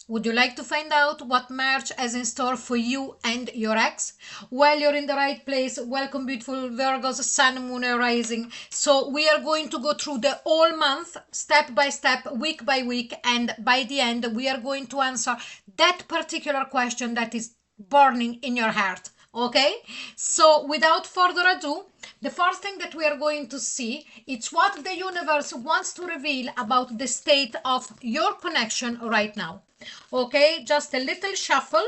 Would you like to find out what March has in store for you and your ex? Well, you're in the right place. Welcome, beautiful Virgos, Sun, Moon, and Rising. So we are going to go through the whole month, step by step, week by week, and by the end, we are going to answer that particular question that is burning in your heart. Okay, so without further ado, the first thing that we are going to see is what the universe wants to reveal about the state of your connection right now. Okay, just a little shuffle,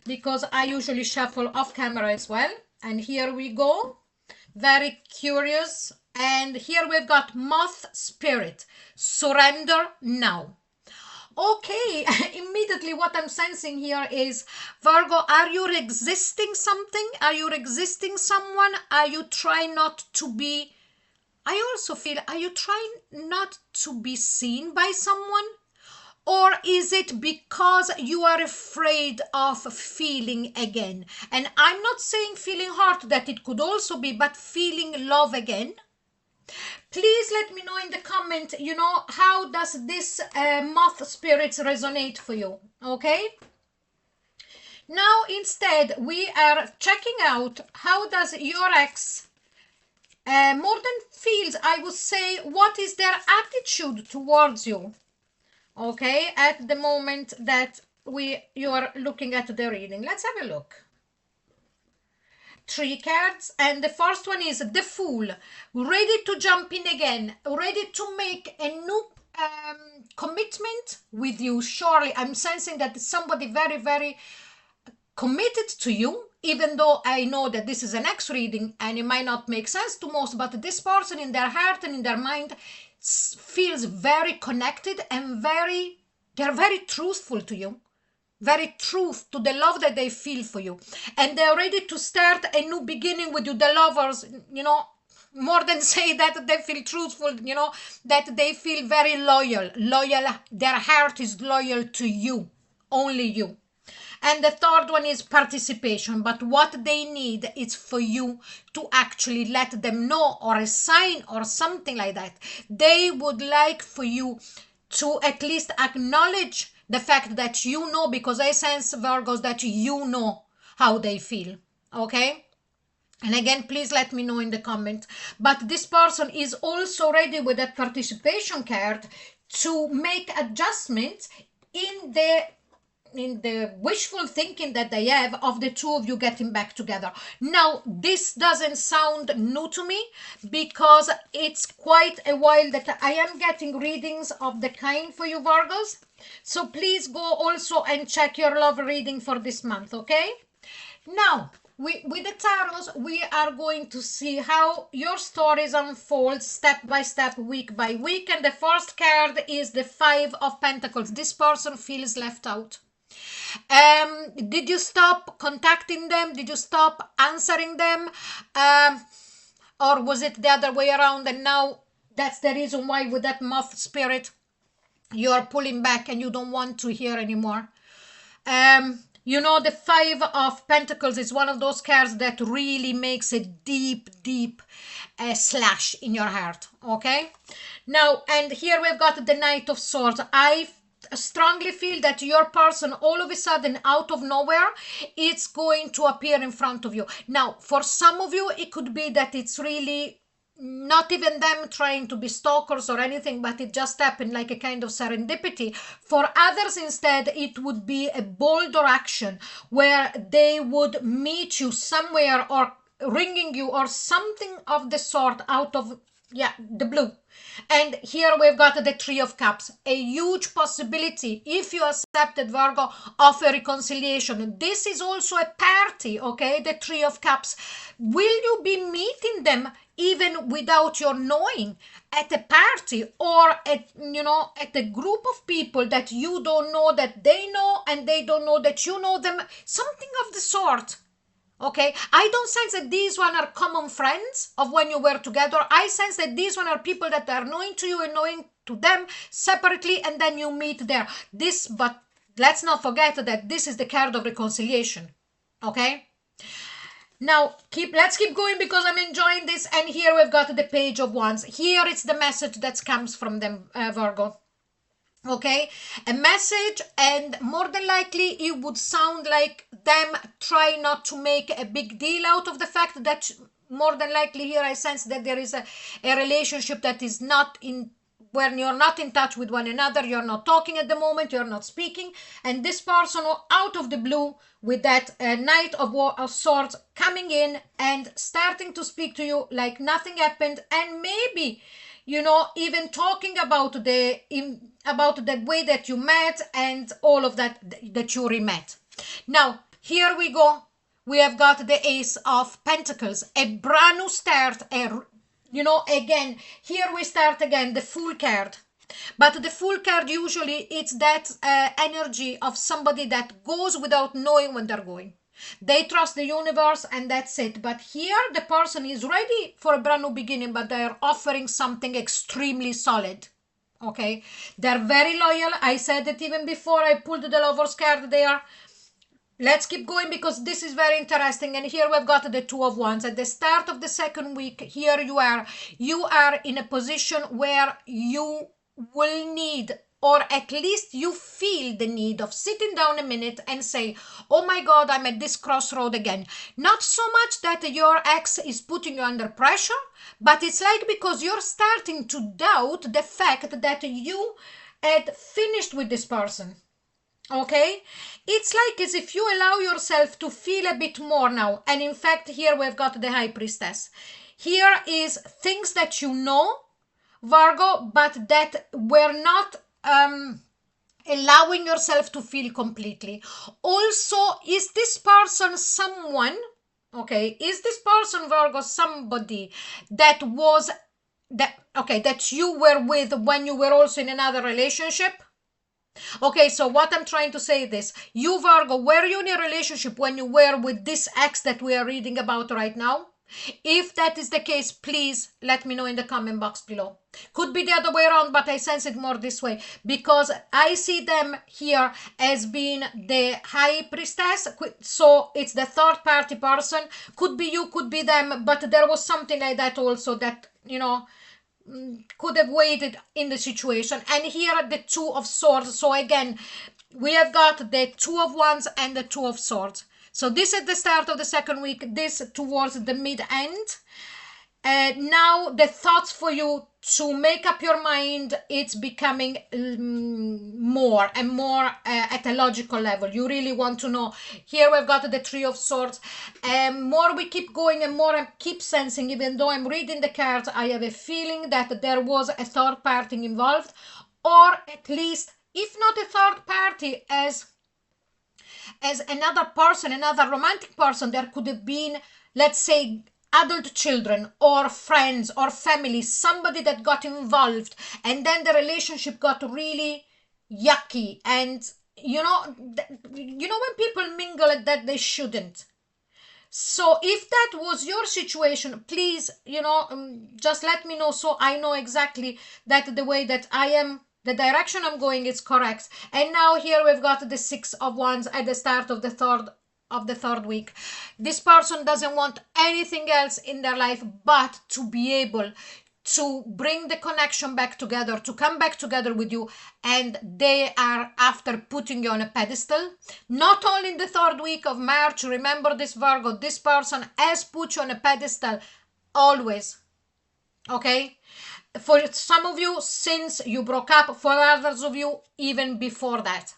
because I usually shuffle off camera as well. And here we go, very curious. And here we've got Moth Spirit, surrender now. Okay, immediately what I'm sensing here is, Virgo, are you resisting something? Are you resisting someone? Are you trying not to be, I also feel, are you trying not to be seen by someone? Or is it because you are afraid of feeling again? And I'm not saying feeling hurt, that it could also be, but feeling love again. Please let me know in the comment, how does this Moth Spirits resonate for you, okay? Now, instead, we are checking out how does your ex, more than feels, I would say, what is their attitude towards you, okay, at the moment that you are looking at the reading. Let's have a look. 3 cards, and the first one is the Fool, ready to jump in again, ready to make a new commitment with you. Surely I'm sensing that somebody very, very committed to you, even though I know that this is an ex reading and it might not make sense to most, but this person in their heart and in their mind feels very connected and they're very truthful to you. Very truth to the love that they feel for you, and they're ready to start a new beginning with you. The lovers, more than say that they feel truthful, that they feel very loyal. Their heart is loyal to you, only you. And the third one is participation, but what they need is for you to actually let them know, or a sign or something like that. They would like for you to at least acknowledge the fact that you know, because I sense, Virgos, that you know how they feel, okay? And again, please let me know in the comment. But this person is also ready with that participation card to make adjustments in the wishful thinking that they have of the two of you getting back together. Now, this doesn't sound new to me, because it's quite a while that I am getting readings of the kind for you, Virgos. So please go also and check your love reading for this month, okay? Now, with the tarots, we are going to see how your stories unfold step by step, week by week. And the first card is the 5 of Pentacles. This person feels left out. Did you stop contacting them? Did you stop answering them? Or was it the other way around, and now that's the reason why with that Moth Spirit you're pulling back and you don't want to hear anymore? The 5 of Pentacles is one of those cards that really makes a deep slash in your heart, okay? Now, and here we've got the Knight of Swords. I strongly feel that your person, all of a sudden, out of nowhere, it's going to appear in front of you. Now, for some of you, it could be that it's really not even them trying to be stalkers or anything, but it just happened like a kind of serendipity. For others, instead, it would be a bolder action where they would meet you somewhere or ringing you or something of the sort out of the blue. And here we've got the 3 of Cups, a huge possibility, if you accepted, Virgo, of a reconciliation. This is also a party, okay? The 3 of Cups. Will you be meeting them even without your knowing, at a party, or at a group of people that you don't know that they know, and they don't know that you know them, something of the sort? Okay, I don't sense that these one are common friends of when you were together. I sense that these one are people that are knowing to you and knowing to them separately, and then you meet there. But let's not forget that this is the card of reconciliation. Okay. Now, let's keep going, because I'm enjoying this. And here we've got the Page of Wands. Here it's the message that comes from them, Virgo. Okay, a message, and more than likely it would sound like them try not to make a big deal out of the fact that more than likely here I sense that there is a relationship that is not in, when you're not in touch with one another, you're not talking at the moment, you're not speaking, and this person out of the blue with that Knight of Swords coming in and starting to speak to you like nothing happened, and maybe, you know, even talking about about the way that you met and all of that, that you re-met. Now here we go, we have got the Ace of Pentacles, a brand new start, you know, again here we start again, the Fool card. But the Fool card, usually it's that energy of somebody that goes without knowing when they're going. They trust the universe and that's it. But here the person is ready for a brand new beginning, but they're offering something extremely solid. Okay, they're very loyal. I said it even before I pulled the Lovers card there. Let's keep going because this is very interesting. And here we've got the Two of Wands. At the start of the second week, here you are in a position where you will need, or at least you feel the need of sitting down a minute and say, oh my God, I'm at this crossroad again. Not so much that your ex is putting you under pressure, but it's like because you're starting to doubt the fact that you had finished with this person. Okay, it's like as if you allow yourself to feel a bit more now. And in fact, here we've got the High Priestess. Here is things that you know, Virgo, but that were not allowing yourself to feel completely. Also, is this person someone, okay, is this person, Virgo, somebody that was that, okay, that you were with when you were also in another relationship? Okay, so what I'm trying to say is this. You, Virgo, were you in a relationship when you were with this ex that we are reading about right now? If that is the case, please let me know in the comment box below. Could be the other way around, but I sense it more this way because I see them here as being the High Priestess. So it's the third party person. Could be you, could be them, but there was something like that also that, you know, could have waited in the situation. And here are the Two of Swords. So again, we have got the Two of Wands and the Two of Swords. So this at the start of the second week, this towards the mid-end. Now the thoughts for you to make up your mind, it's becoming more and more at a logical level. You really want to know. Here we've got the Three of Swords. More we keep going and more I keep sensing, even though I'm reading the cards, I have a feeling that there was a third party involved, or at least, if not a third party, as another person, another romantic person, there could have been, let's say, adult children or friends or family, somebody that got involved, and then the relationship got really yucky. And you know when people mingle that they shouldn't. So if that was your situation, please, just let me know so I know exactly that the way that I am, the direction I'm going is correct. And now here we've got the Six of Wands at the start of the third week. This person doesn't want anything else in their life but to be able to bring the connection back together, to come back together with you, and they are after putting you on a pedestal. Not only in the third week of March, remember this, Virgo, this person has put you on a pedestal always. Okay, for some of you since you broke up, for others of you even before that.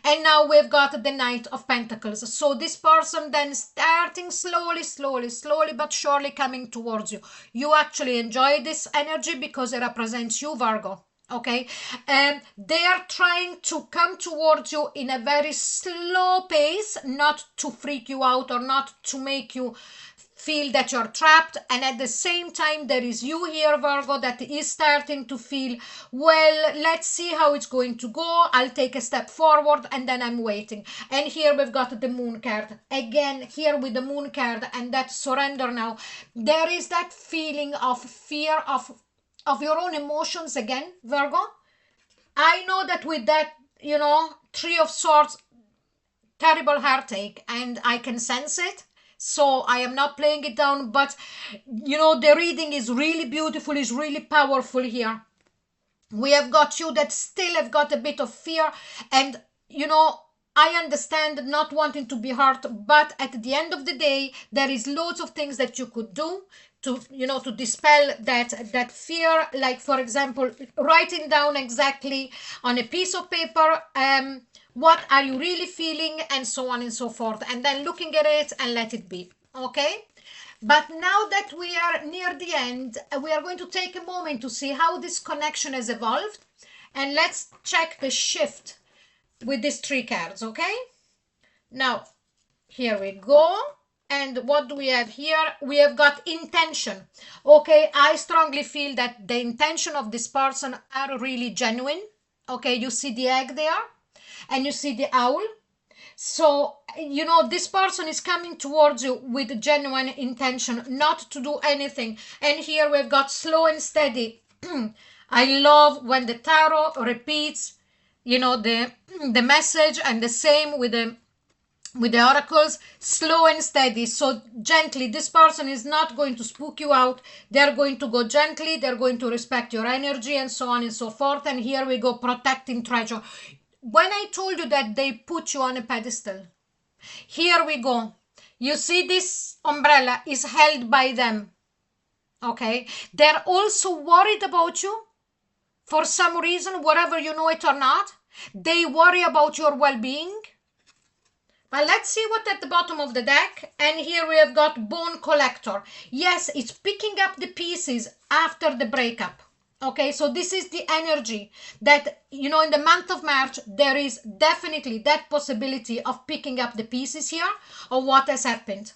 And now we've got the Knight of Pentacles. So this person then starting slowly but surely coming towards you. You actually enjoy this energy because it represents you, Virgo. Okay, and they are trying to come towards you in a very slow pace, not to freak you out or not to make you feel that you're trapped. And at the same time, there is you here, Virgo, that is starting to feel, well, let's see how it's going to go. I'll take a step forward and then I'm waiting. And here we've got the Moon card. Again, here with the Moon card and that surrender now, there is that feeling of fear of your own emotions again, Virgo. I know that with that, Three of Swords, terrible heartache, and I can sense it. So I am not playing it down, but the reading is really beautiful, is really powerful here. We have got you that still have got a bit of fear, and you know, I understand not wanting to be hurt, but at the end of the day, there is loads of things that you could do to, you know, to dispel that fear. Like for example, writing down exactly on a piece of paper, what are you really feeling, and so on and so forth, and then looking at it and let it be. Okay. But now that we are near the end, we are going to take a moment to see how this connection has evolved. And let's check the shift with these three cards, okay? Now, here we go. And what do we have here? We have got intention. Okay, I strongly feel that the intention of this person are really genuine. Okay, you see the egg there, and you see the owl. So, you know, this person is coming towards you with genuine intention not to do anything. And here we've got slow and steady. I love when the tarot repeats, you know, the message, and the same with the oracles, slow and steady. So gently, this person is not going to spook you out. They're going to go gently, they're going to respect your energy, and so on and so forth. And here we go, protecting treasure. When I told you that they put you on a pedestal, here we go. You see, this umbrella is held by them. Okay, they're also worried about you for some reason, whatever, you know it or not. They worry about your well-being. But let's see what at the bottom of the deck. And here we have got bone collector. Yes, it's picking up the pieces after the breakup. Okay, so this is the energy that, you know, in the month of March, there is definitely that possibility of picking up the pieces here of what has happened.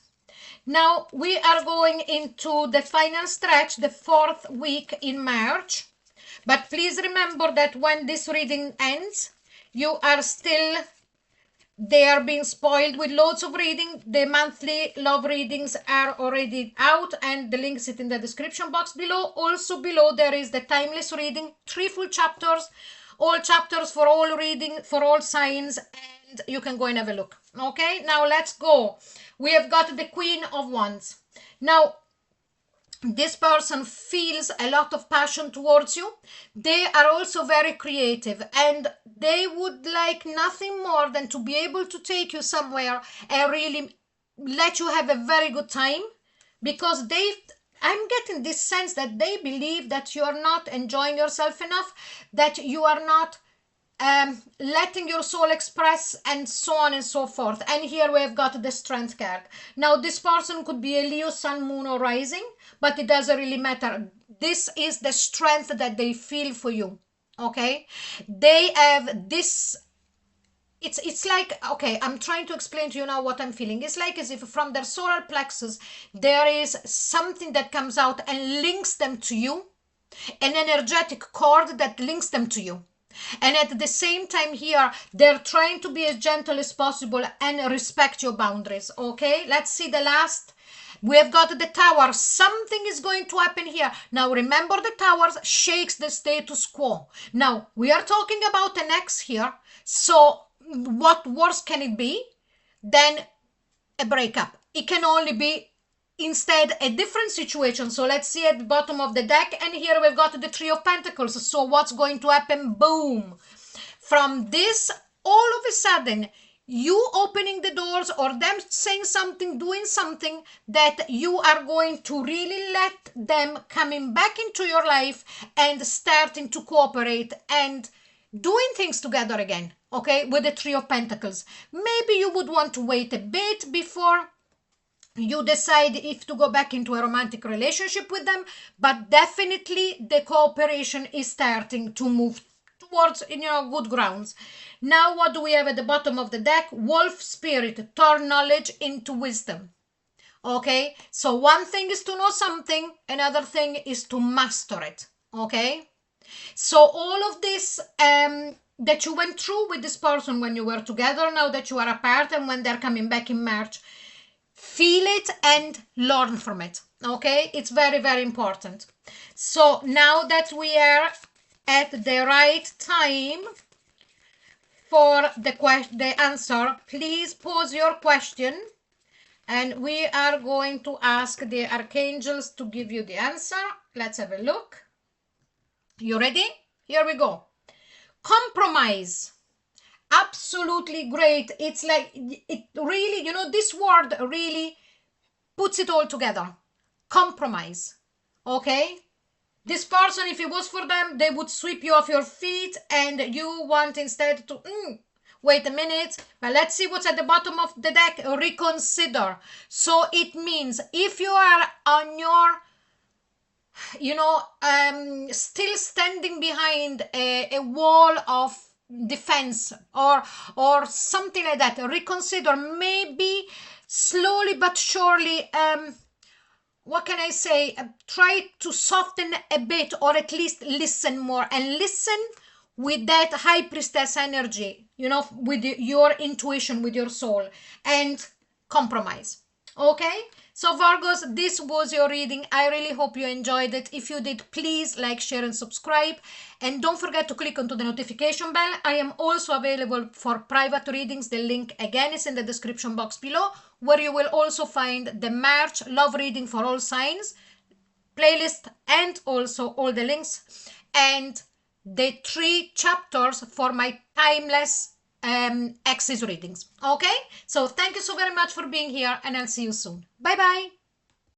Now, we are going into the final stretch, the 4th week in March. But please remember that when this reading ends, you are still... They are being spoiled with loads of reading. The monthly love readings are already out, and the link is in the description box below. Also below there is the timeless reading, 3 full chapters, all chapters for all reading, for all signs, and you can go and have a look. Okay, now let's go. We have got the Queen of Wands. Now, this person feels a lot of passion towards you. They are also very creative, and they would like nothing more than to be able to take you somewhere and really let you have a very good time, because I'm getting this sense that they believe that you are not enjoying yourself enough, that you are not letting your soul express, and so on and so forth. And here we have got the Strength card. Now, this person could be a Leo, Sun, Moon, or Rising, but it doesn't really matter. This is the strength that they feel for you. Okay, they have this. It's like, okay, I'm trying to explain to you now what I'm feeling. It's like as if from their solar plexus there is something that comes out and links them to you, an energetic cord that links them to you. And at the same time here, they're trying to be as gentle as possible and respect your boundaries. Okay, let's see the last. We have got the Tower. Something is going to happen here. Now, remember, the Towers shakes the status quo. Now, we are talking about an ex here. So, what worse can it be than a breakup? It can only be instead a different situation. So let's see at the bottom of the deck, and here we've got the Three of Pentacles. So what's going to happen? Boom, from this, all of a sudden, you opening the doors, or them saying something, doing something, that you are going to really let them coming back into your life and starting to cooperate and doing things together again. Okay, with the Three of Pentacles. Maybe you would want to wait a bit before you decide if to go back into a romantic relationship with them, but definitely the cooperation is starting to move towards, you know, good grounds. Now, what do we have at the bottom of the deck? Wolf Spirit, turn knowledge into wisdom. Okay, so one thing is to know something, another thing is to master it. Okay, so all of this that you went through with this person when you were together, now that you are apart and when they're coming back in March, feel it and learn from it. Okay, it's very, very important. So now that we are at the right time for the answer, please pose your question, and we are going to ask the archangels to give you the answer. Let's have a look. You ready? here we go. Compromise. Absolutely great. It's like, it really, you know, this word really puts it all together. Compromise. Okay? This person, if it was for them, they would sweep you off your feet, and you want instead to, wait a minute, but let's see what's at the bottom of the deck. Reconsider. So it means if you are on your, you know, still standing behind a wall of defense or something like that, reconsider. Maybe slowly but surely, what can I say, try to soften a bit, or at least listen more, and listen with that High Priestess energy, you know, with your intuition, with your soul, and compromise. Okay, so Virgos, this was your reading. I really hope you enjoyed it. If you did, please like, share and subscribe, and don't forget to click onto the notification bell. I am also available for private readings. The link again is in the description box below, where you will also find the March love reading for all signs playlist, and also all the links, and the 3 chapters for my timeless Axis readings. Okay, so thank you so very much for being here, and I'll see you soon. Bye bye.